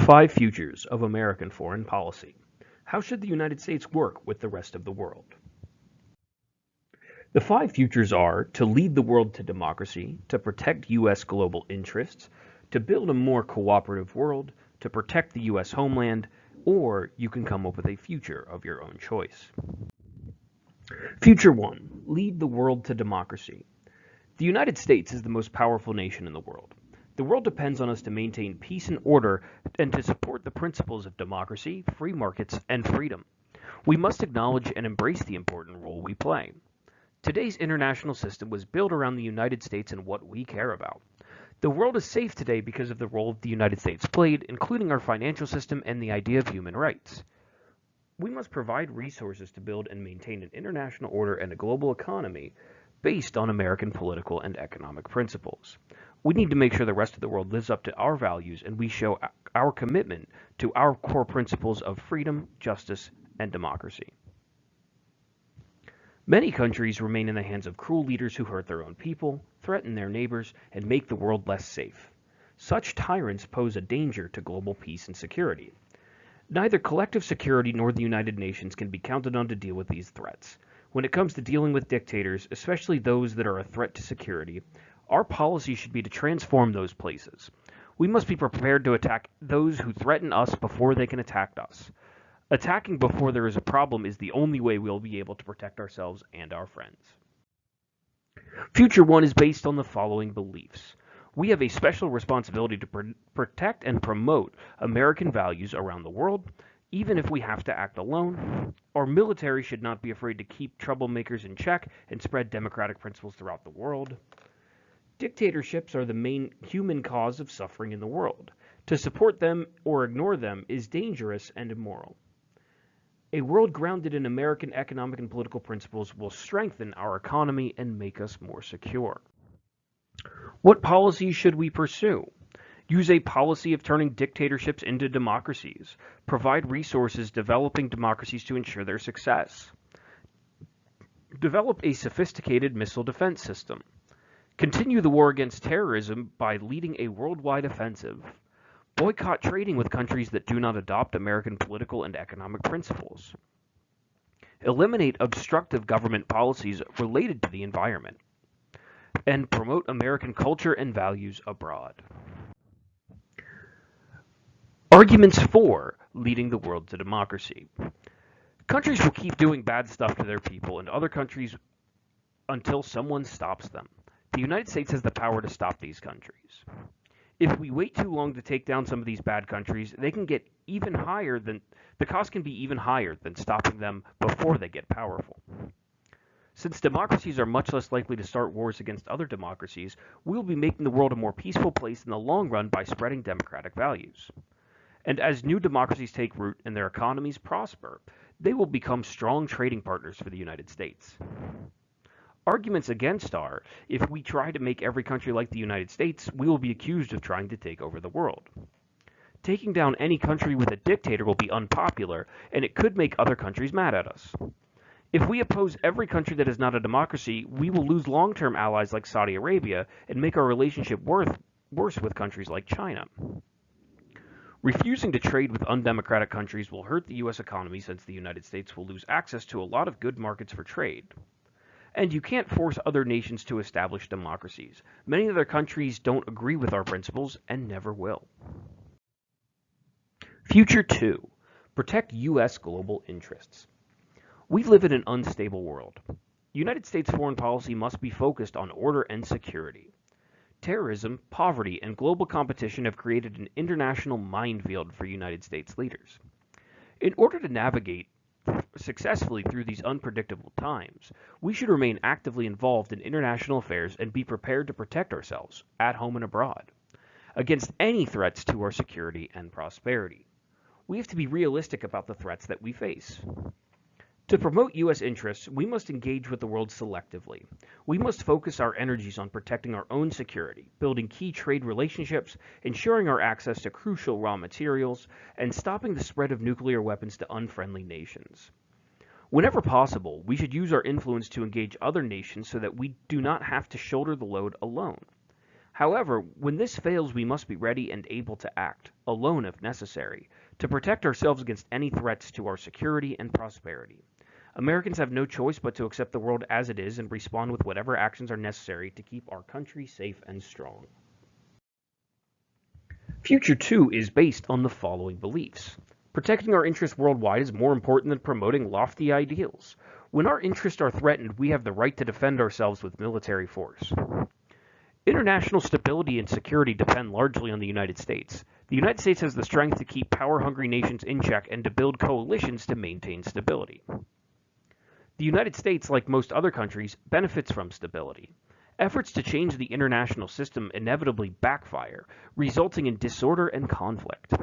5 futures of American foreign policy. How should the United States work with the rest of the world? The 5 futures are to lead the world to democracy, to protect U.S. global interests, to build a more cooperative world, to protect the U.S. homeland, or you can come up with a future of your own choice. Future 1. Lead the world to democracy. The United States is the most powerful nation in the world. The world depends on us to maintain peace and order and to support the principles of democracy, free markets, and freedom. We must acknowledge and embrace the important role we play. Today's international system was built around the United States and what we care about. The world is safe today because of the role the United States played, including our financial system and the idea of human rights. We must provide resources to build and maintain an international order and a global economy based on American political and economic principles. We need to make sure the rest of the world lives up to our values and we show our commitment to our core principles of freedom, justice, and democracy. Many countries remain in the hands of cruel leaders who hurt their own people, threaten their neighbors, and make the world less safe. Such tyrants pose a danger to global peace and security. Neither collective security nor the United Nations can be counted on to deal with these threats. When it comes to dealing with dictators, especially those that are a threat to security, our policy should be to transform those places. We must be prepared to attack those who threaten us before they can attack us. Attacking before there is a problem is the only way we'll be able to protect ourselves and our friends. Future 1 is based on the following beliefs. We have a special responsibility to protect and promote American values around the world, even if we have to act alone. Our military should not be afraid to keep troublemakers in check and spread democratic principles throughout the world. Dictatorships are the main human cause of suffering in the world. To support them or ignore them is dangerous and immoral. A world grounded in American economic and political principles will strengthen our economy and make us more secure. What policies should we pursue? Use a policy of turning dictatorships into democracies. Provide resources developing democracies to ensure their success. Develop a sophisticated missile defense system. Continue the war against terrorism by leading a worldwide offensive. Boycott trading with countries that do not adopt American political and economic principles. Eliminate obstructive government policies related to the environment. And promote American culture and values abroad. Arguments for leading the world to democracy. Countries will keep doing bad stuff to their people and other countries until someone stops them. The United States has the power to stop these countries. If we wait too long to take down some of these bad countries, the cost can be even higher than stopping them before they get powerful. Since democracies are much less likely to start wars against other democracies, we will be making the world a more peaceful place in the long run by spreading democratic values. And as new democracies take root and their economies prosper, they will become strong trading partners for the United States. Arguments against are, if we try to make every country like the United States, we will be accused of trying to take over the world. Taking down any country with a dictator will be unpopular, and it could make other countries mad at us. If we oppose every country that is not a democracy, we will lose long-term allies like Saudi Arabia and make our relationship worse with countries like China. Refusing to trade with undemocratic countries will hurt the U.S. economy since the United States will lose access to a lot of good markets for trade. And you can't force other nations to establish democracies. Many other countries don't agree with our principles and never will. Future 2. Protect U.S. global interests. We live in an unstable world. United States foreign policy must be focused on order and security. Terrorism, poverty, and global competition have created an international minefield for United States leaders. In order to navigate successfully through these unpredictable times, we should remain actively involved in international affairs and be prepared to protect ourselves, at home and abroad, against any threats to our security and prosperity. We have to be realistic about the threats that we face. To promote U.S. interests, we must engage with the world selectively. We must focus our energies on protecting our own security, building key trade relationships, ensuring our access to crucial raw materials, and stopping the spread of nuclear weapons to unfriendly nations. Whenever possible, we should use our influence to engage other nations so that we do not have to shoulder the load alone. However, when this fails, we must be ready and able to act, alone if necessary, to protect ourselves against any threats to our security and prosperity. Americans have no choice but to accept the world as it is and respond with whatever actions are necessary to keep our country safe and strong. Future 2 is based on the following beliefs. Protecting our interests worldwide is more important than promoting lofty ideals. When our interests are threatened, we have the right to defend ourselves with military force. International stability and security depend largely on the United States. The United States has the strength to keep power-hungry nations in check and to build coalitions to maintain stability. The United States, like most other countries, benefits from stability. Efforts to change the international system inevitably backfire, resulting in disorder and conflict.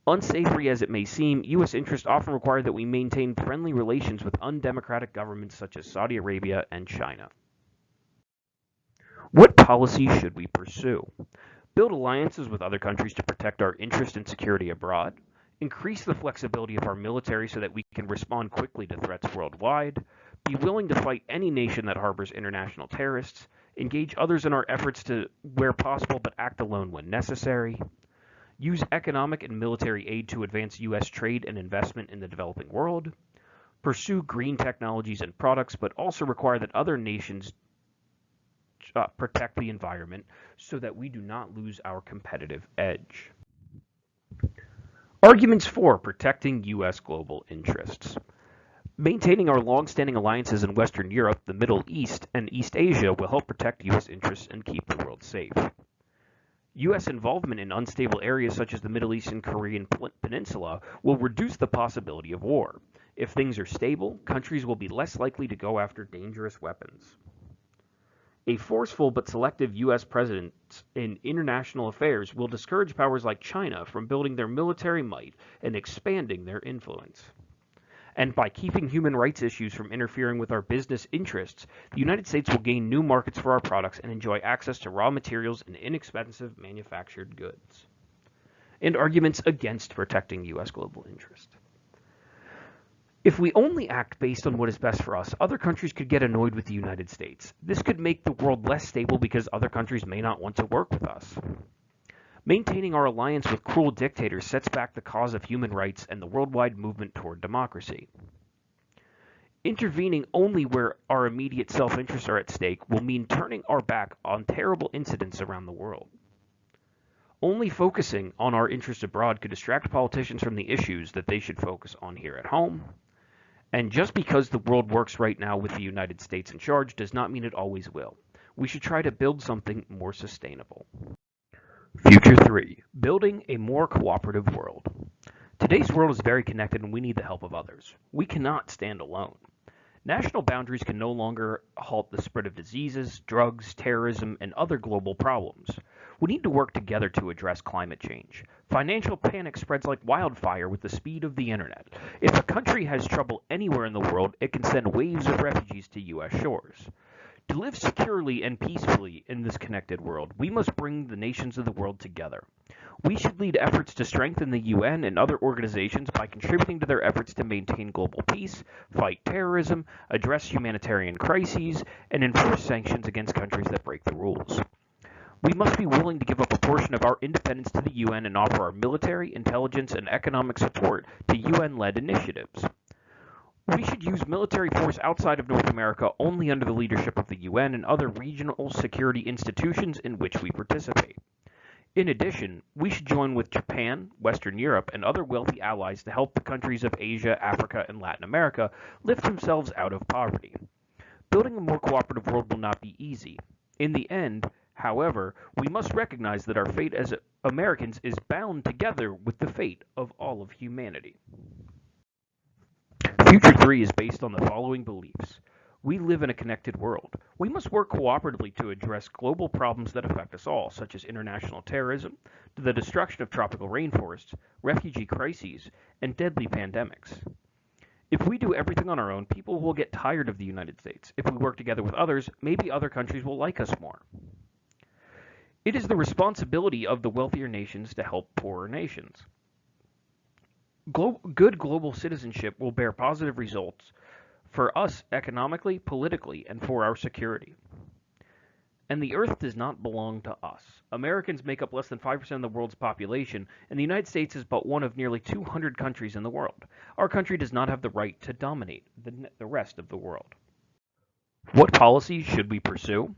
Unsavory as it may seem, U.S. interests often require that we maintain friendly relations with undemocratic governments such as Saudi Arabia and China. What policies should we pursue? Build alliances with other countries to protect our interest and security abroad. Increase the flexibility of our military so that we can respond quickly to threats worldwide. Be willing to fight any nation that harbors international terrorists. Engage others in our efforts to where possible but act alone when necessary. Use economic and military aid to advance U.S. trade and investment in the developing world. Pursue green technologies and products, but also require that other nations protect the environment so that we do not lose our competitive edge. Arguments for protecting U.S. global interests. Maintaining our long-standing alliances in Western Europe, the Middle East, and East Asia will help protect U.S. interests and keep the world safe. U.S. involvement in unstable areas such as the Middle East and Korean Peninsula will reduce the possibility of war. If things are stable, countries will be less likely to go after dangerous weapons. A forceful but selective U.S. presence in international affairs will discourage powers like China from building their military might and expanding their influence. And by keeping human rights issues from interfering with our business interests, the United States will gain new markets for our products and enjoy access to raw materials and inexpensive manufactured goods. And arguments against protecting U.S. global interest. If we only act based on what is best for us, other countries could get annoyed with the United States. This could make the world less stable because other countries may not want to work with us. Maintaining our alliance with cruel dictators sets back the cause of human rights and the worldwide movement toward democracy. Intervening only where our immediate self-interests are at stake will mean turning our back on terrible incidents around the world. Only focusing on our interests abroad could distract politicians from the issues that they should focus on here at home. And just because the world works right now with the United States in charge does not mean it always will. We should try to build something more sustainable. Future 3. Building a more cooperative world. Today's world is very connected and we need the help of others. We cannot stand alone. National boundaries can no longer halt the spread of diseases, drugs, terrorism, and other global problems. We need to work together to address climate change. Financial panic spreads like wildfire with the speed of the internet. If a country has trouble anywhere in the world, it can send waves of refugees to U.S. shores. To live securely and peacefully in this connected world, we must bring the nations of the world together. We should lead efforts to strengthen the UN and other organizations by contributing to their efforts to maintain global peace, fight terrorism, address humanitarian crises, and enforce sanctions against countries that break the rules. We must be willing to give up a portion of our independence to the UN and offer our military, intelligence, and economic support to UN-led initiatives. We should use military force outside of North America only under the leadership of the UN and other regional security institutions in which we participate. In addition, we should join with Japan, Western Europe, and other wealthy allies to help the countries of Asia, Africa, and Latin America lift themselves out of poverty. Building a more cooperative world will not be easy. In the end, however, we must recognize that our fate as Americans is bound together with the fate of all of humanity. Future 3 is based on the following beliefs. We live in a connected world. We must work cooperatively to address global problems that affect us all, such as international terrorism, the destruction of tropical rainforests, refugee crises, and deadly pandemics. If we do everything on our own, people will get tired of the United States. If we work together with others, maybe other countries will like us more. It is the responsibility of the wealthier nations to help poorer nations. Good global citizenship will bear positive results for us economically, politically, and for our security. And the Earth does not belong to us. Americans make up less than 5% of the world's population, and the United States is but one of nearly 200 countries in the world. Our country does not have the right to dominate the rest of the world. What policies should we pursue?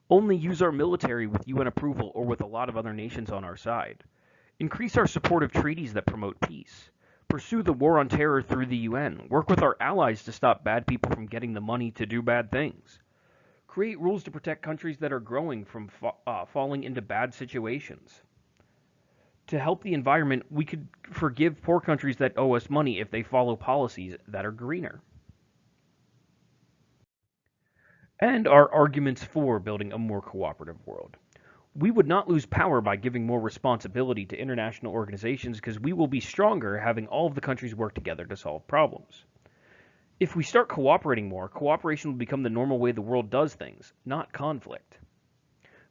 Only use our military with UN approval or with a lot of other nations on our side. Increase our support of treaties that promote peace. Pursue the war on terror through the UN. Work with our allies to stop bad people from getting the money to do bad things. Create rules to protect countries that are growing from falling into bad situations. To help the environment, we could forgive poor countries that owe us money if they follow policies that are greener. And our arguments for building a more cooperative world. We would not lose power by giving more responsibility to international organizations because we will be stronger having all of the countries work together to solve problems. If we start cooperating more, cooperation will become the normal way the world does things, not conflict.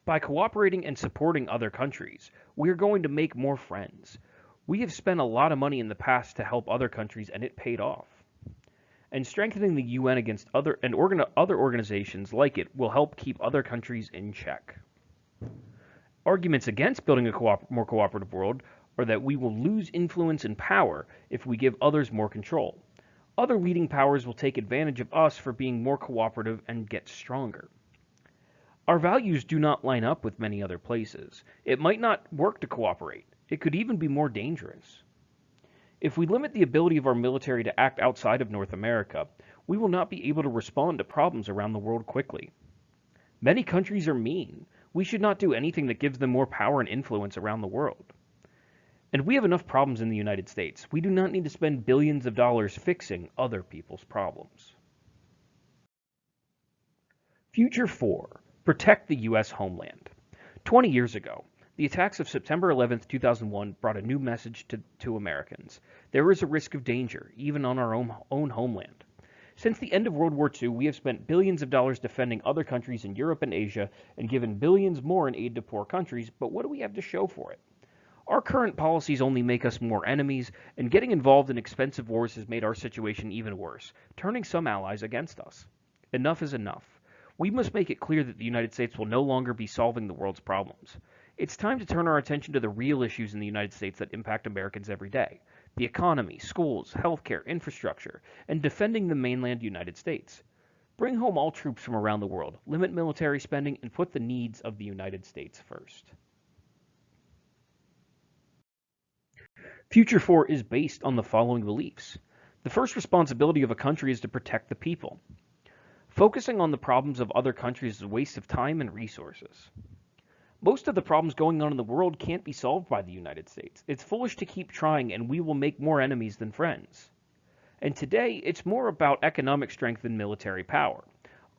By cooperating and supporting other countries, we are going to make more friends. We have spent a lot of money in the past to help other countries, and it paid off. And strengthening the UN against other organizations like it will help keep other countries in check. Arguments against building a more cooperative world are that we will lose influence and power if we give others more control. Other leading powers will take advantage of us for being more cooperative and get stronger. Our values do not line up with many other places. It might not work to cooperate. It could even be more dangerous. If we limit the ability of our military to act outside of North America, we will not be able to respond to problems around the world quickly. Many countries are mean. We should not do anything that gives them more power and influence around the world. And we have enough problems in the United States. We do not need to spend billions of dollars fixing other people's problems. Future 4. Protect the U.S. homeland. 20 years ago, the attacks of September 11, 2001 brought a new message to Americans. There is a risk of danger, even on our own homeland. Since the end of World War II, we have spent billions of dollars defending other countries in Europe and Asia and given billions more in aid to poor countries, but what do we have to show for it? Our current policies only make us more enemies, and getting involved in expensive wars has made our situation even worse, turning some allies against us. Enough is enough. We must make it clear that the United States will no longer be solving the world's problems. It's time to turn our attention to the real issues in the United States that impact Americans every day: the economy, schools, healthcare, infrastructure, and defending the mainland United States. Bring home all troops from around the world, limit military spending, and put the needs of the United States first. Future 4 is based on the following beliefs. The first responsibility of a country is to protect the people. Focusing on the problems of other countries is a waste of time and resources. Most of the problems going on in the world can't be solved by the United States. It's foolish to keep trying, and we will make more enemies than friends. And today, it's more about economic strength than military power.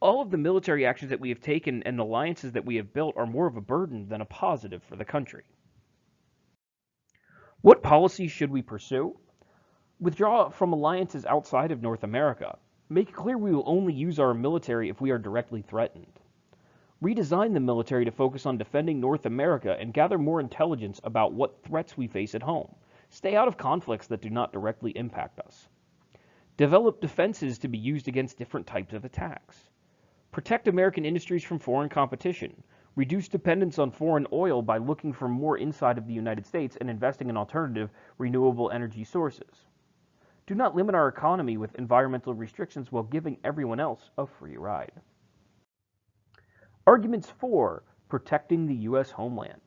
All of the military actions that we have taken and alliances that we have built are more of a burden than a positive for the country. What policies should we pursue? Withdraw from alliances outside of North America. Make it clear we will only use our military if we are directly threatened. Redesign the military to focus on defending North America and gather more intelligence about what threats we face at home. Stay out of conflicts that do not directly impact us. Develop defenses to be used against different types of attacks. Protect American industries from foreign competition. Reduce dependence on foreign oil by looking for more inside of the United States and investing in alternative, renewable energy sources. Do not limit our economy with environmental restrictions while giving everyone else a free ride. Arguments for protecting the U.S. homeland.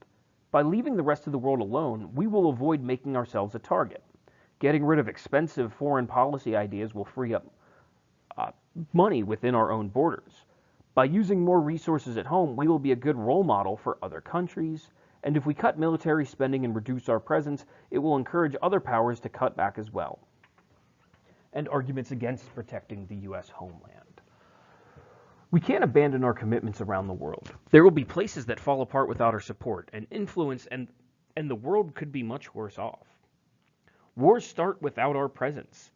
By leaving the rest of the world alone, we will avoid making ourselves a target. Getting rid of expensive foreign policy ideas will free up money within our own borders. By using more resources at home, we will be a good role model for other countries. And if we cut military spending and reduce our presence, it will encourage other powers to cut back as well. And arguments against protecting the U.S. homeland. We can't abandon our commitments around the world. There will be places that fall apart without our support and influence, and the world could be much worse off. Wars start without our presence.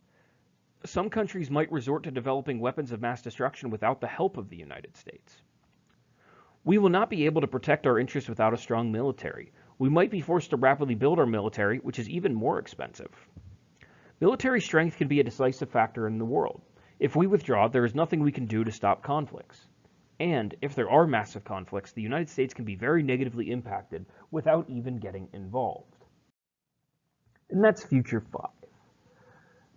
Some countries might resort to developing weapons of mass destruction without the help of the United States. We will not be able to protect our interests without a strong military. We might be forced to rapidly build our military, which is even more expensive. Military strength can be a decisive factor in the world. If we withdraw, there is nothing we can do to stop conflicts. And if there are massive conflicts, the United States can be very negatively impacted without even getting involved. And that's future 5.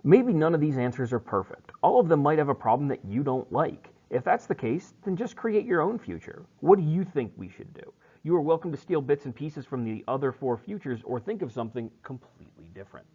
Maybe none of these answers are perfect. All of them might have a problem that you don't like. If that's the case, then just create your own future. What do you think we should do? You are welcome to steal bits and pieces from the other 4 futures or think of something completely different.